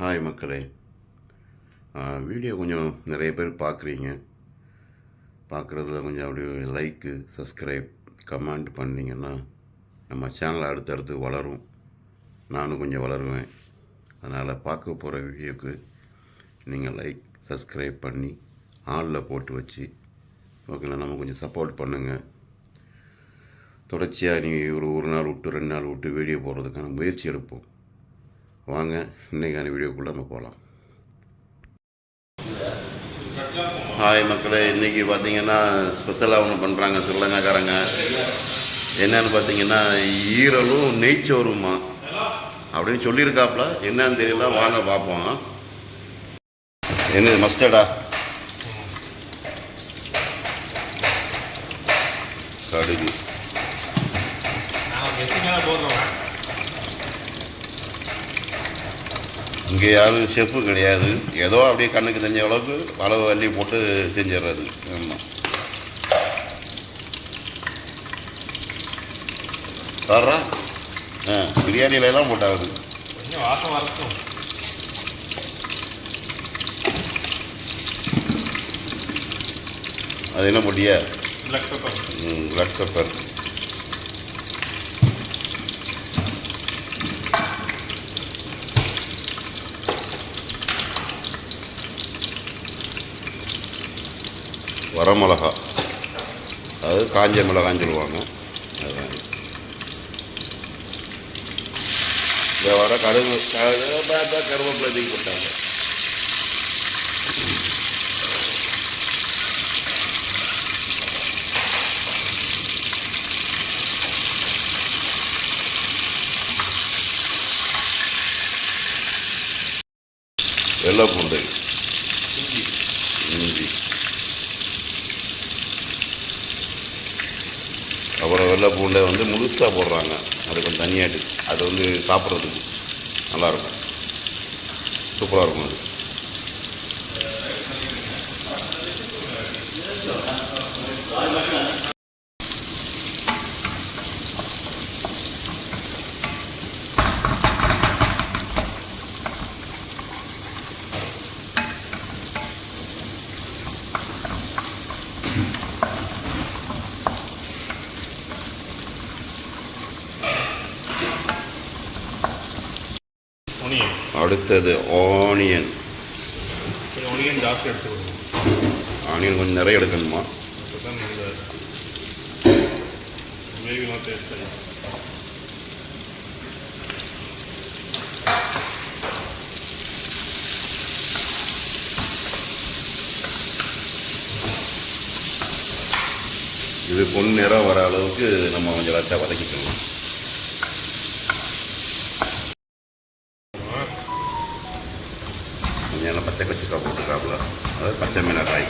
Hi மக்களே. Video கொஞ்சம் நிறைய பேர் பார்க்குறீங்க. பார்க்குறதுல கொஞ்சம் அப்படியே லைக்கு, சப்ஸ்கிரைப், கமெண்ட் பண்ணிங்கன்னா நம்ம சேனல் அடுத்தடுத்து வளரும். நானும் கொஞ்சம் வளருவேன். அதனால் பார்க்க போகிற வீடியோவுக்கு நீங்கள் லைக், சப்ஸ்கிரைப் பண்ணி ஆளில் போட்டு வச்சு ஓகேங்களா, நம்ம கொஞ்சம் சப்போர்ட் பண்ணுங்கள். தொடர்ச்சியாக நீங்கள் ஒரு நாள் விட்டு 2 நாள் விட்டு வீடியோ போடுறதுக்கான முயற்சி எடுப்போம். வாங்க இன்றைக்கான வீடியோக்குள்ளே நம்ம போகலாம். ஹாய் மக்களே, இன்றைக்கி பார்த்திங்கன்னா ஸ்பெஷலாக ஒன்று பண்ணுறாங்க ஸ்ரீலங்காக்காரங்க. என்னன்னு பார்த்தீங்கன்னா ஈரலும் நெய்ச்சோறுமா அப்படின்னு சொல்லியிருக்காப்புல. என்னன்னு தெரியல, வாங்க பார்ப்போம். என்னது மஸ்டர்டா, கடுகு, இங்கே யாரும் செஃப்பு கிடையாது. ஏதோ அப்படியே கண்ணுக்கு தெரிஞ்ச அளவுக்கு அளவு அள்ளி போட்டு செஞ்சிடுறது. ஆமாம், வர்றா பிரியாணியில எல்லாம் போட்டாகுது. அது என்ன போட்டியா? Black pepper. வரமிளகா, அதாவது காஞ்ச மிளகான்னு சொல்லுவாங்க. அதுதான் இதை வர கருவேப்பிலை தூக்கி போட்டாங்க. வெள்ளை பூண்டு, இஞ்சி, அப்புறம் வெள்ளை பூண்டை முழுசாக போடுறாங்க. அது கொஞ்சம் தனியாட்டு, அது சாப்பிட்றதுக்கு நல்லாயிருக்கும், சூப்பராக இருக்கும். அது அடுத்தது ஆனியன். ஜாஸ்தி எடுத்துக்கணும். ஆனியன் கொஞ்சம் நிறைய எடுக்கணுமா? இது பொன் நிறம் வர அளவுக்கு நம்ம கொஞ்சம் லைட்டாக வதக்கிக்கணும். கொஞ்சம் பச்சை கச்சிக்காய் போட்டுக்காப்புல, அதாவது பச்சை மிளகாய்.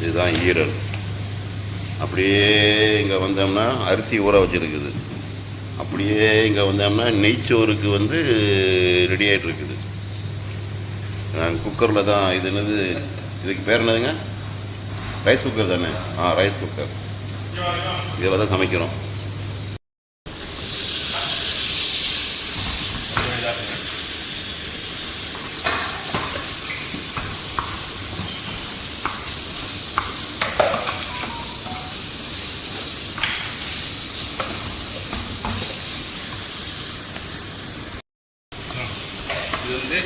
இதுதான் ஈரல். அப்படியே இங்கே வந்தோம்னா அரிசி ஊற வச்சுருக்குது. அப்படியே இங்கே வந்தோம்னா நெய்ச்சோறுக்கு ரெடி ஆகிட்டு இருக்குது. நாங்கள் குக்கரில் தான், இது என்னது, இதுக்கு பேர் என்னதுங்க? ரைஸ் குக்கர் தானே? Rice cooker. இதில் தான் சமைக்கிறோம். இது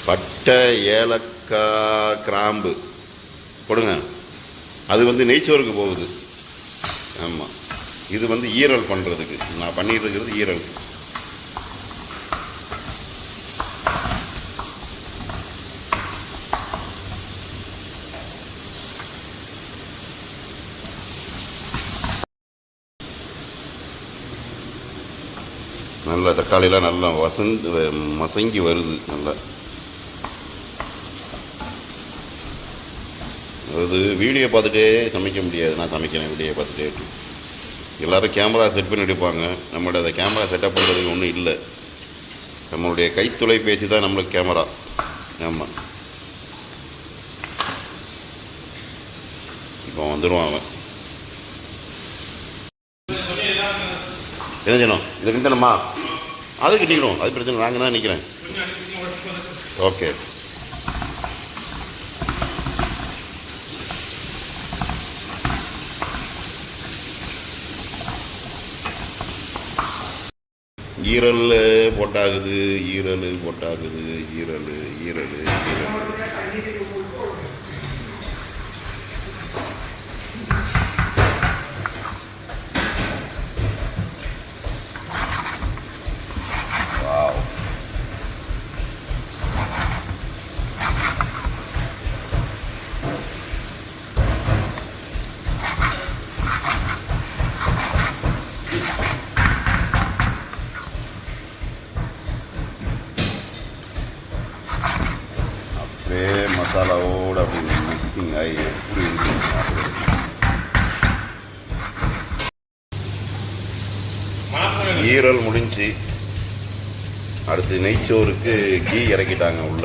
பட்டை, ஏலக்காய், கிராம்பு கொடுங்க. அது நெய்ச்சோறுக்கு போகுது. ஆமாம், இது ஈரல் பண்ணுறதுக்கு நான் பண்ணிகிட்டு இருக்கிறது. ஈரல் நல்லா தக்காளிலாம் நல்லா மசங்கி வருது. நல்லா அது வீடியோ பார்த்துட்டே சமைக்க முடியாது. நான் சமைக்கிறேன் வீடியோ பார்த்துட்டே. எல்லோரும் கேமரா செட் பண்ணி எடுப்பாங்க. நம்மளோட அதை கேமரா செட்டப் பண்ணுறதுக்கு ஒன்றும் இல்லை. நம்மளுடைய கைத்தொலைபேசி தான் நம்மளுக்கு கேமரா. ஆமாம், இப்போ வந்துடுவான் அவன். என்ன செய்யணும்? இதை கிண்டணுமா? அது கிட்டிக்கணும், அது பிரச்சனை. நாங்கள் தான் நிற்கிறேன். ஓகே. ஈரல் போட்டாகுது, ஈரல் போட்டாகுது, ஈரல் ஈரல் ஈரல். வாவ். மசாலாவோடு அப்படி மிக்சிங் ஆகி எப்படி இருக்கு. ஈரல் முடிஞ்சு அடுத்து நெய்ச்சோறுக்கு கீ இறக்கிட்டாங்க உள்ள.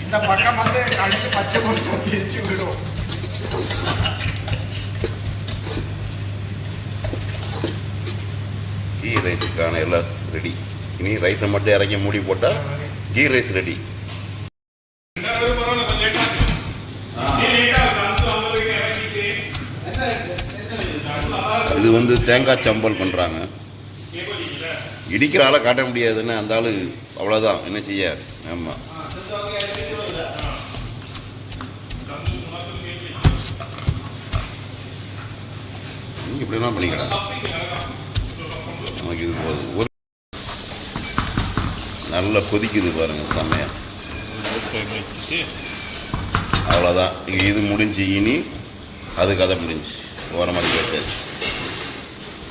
இந்த பக்கம் வந்து கழுத்து பச்சை போட்டு விடும். கீ ரைஸுக்கான எல்லாம் ரெடி. இனி ரைஸை மட்டும் இறக்கி மூடி போட்டால் கீ ரைஸ் ரெடி. இது வந்து தேங்காய் சம்பல் பண்ணுறாங்க. இடிக்கிற ஆளை காட்ட முடியாதுன்னு அந்த ஆள் அவ்வளோதான், என்ன செய்ய. ஆமாம், நீங்கள் இப்படிலாம் பண்ணிக்கலாம். நமக்கு இது போதும். ஒரு நல்லா கொதிக்குது பாருங்கள், செம்மையா. அவ்வளோதான், இது முடிஞ்சு. இனி அது கதை முடிஞ்சு ஓரமாக கேட்டாச்சு.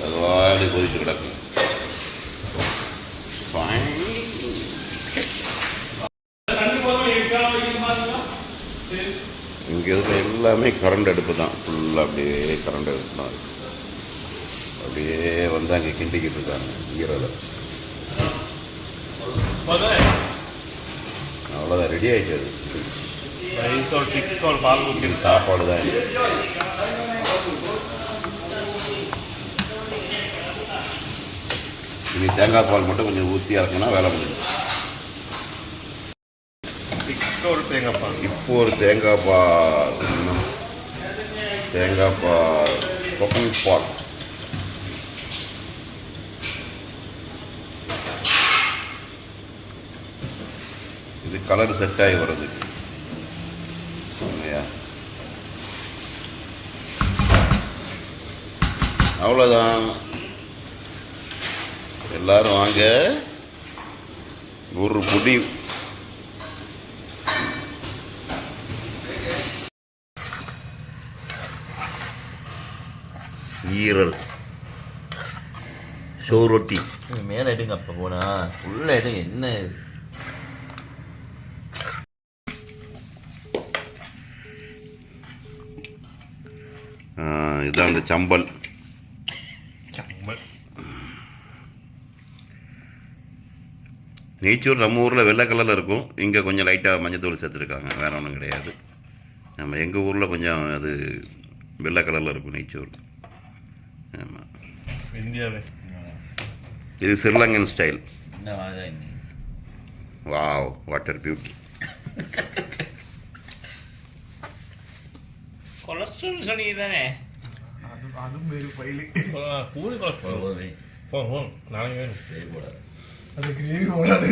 அது வாடி கொதிச்சு கிடக்கும். இங்கே இருக்கிற எல்லாமே கரண்ட் அடுப்பு தான், ஃபுல்லாக அப்படியே கரண்ட் அடுப்பு தான். அப்படியே வந்து அங்கே கிண்டிக்கிட்டு இருக்காங்க ஈரலை. அவ்வளோதான், ரெடி ஆகிட்டு. சாப்பாடு தான். இனி தேங்காய் பால் மட்டும் கொஞ்சம் ஊற்றி இறக்குனா வேலை முடியும். இப்போ ஒரு தேங்காய் பால், தேங்காய் பால், கோகனட் பால். இது கலர் செட் ஆகி வருது. அவ்வளோதான். எல்லாரும் வாங்க. ஒரு பொடி ஈரல் ஷோ ரொட்டி மேலே எடுங்க. அப்போ போனா உள்ள எடுங்க. என்ன இதுதான் அந்த சம்பல். நெய்ச்சோறு நம்ம ஊரில் வெள்ளை கலரில் இருக்கும். இங்கே கொஞ்சம் லைட்டாக மஞ்சத்தூள் சேர்த்துருக்காங்க, வேறு ஒன்றும் கிடையாது. நம்ம எங்கள் ஊரில் கொஞ்சம் அது வெள்ளை கலரில் இருக்கும் நெய்ச்சோறு. ஆமாம், இந்தியாவே இது ஸ்ரீலங்கன் ஸ்டைல். என்ன வாவ், வாட்டர் பியூட்டி. கொலஸ்ட்ரால் சொன்னீங்க தானே? அதுவும் வேறு பயிலு. கூலி கொலஸ்ட்ரால் நாளைக்கு வேணும். அது கிரேவி போடாது.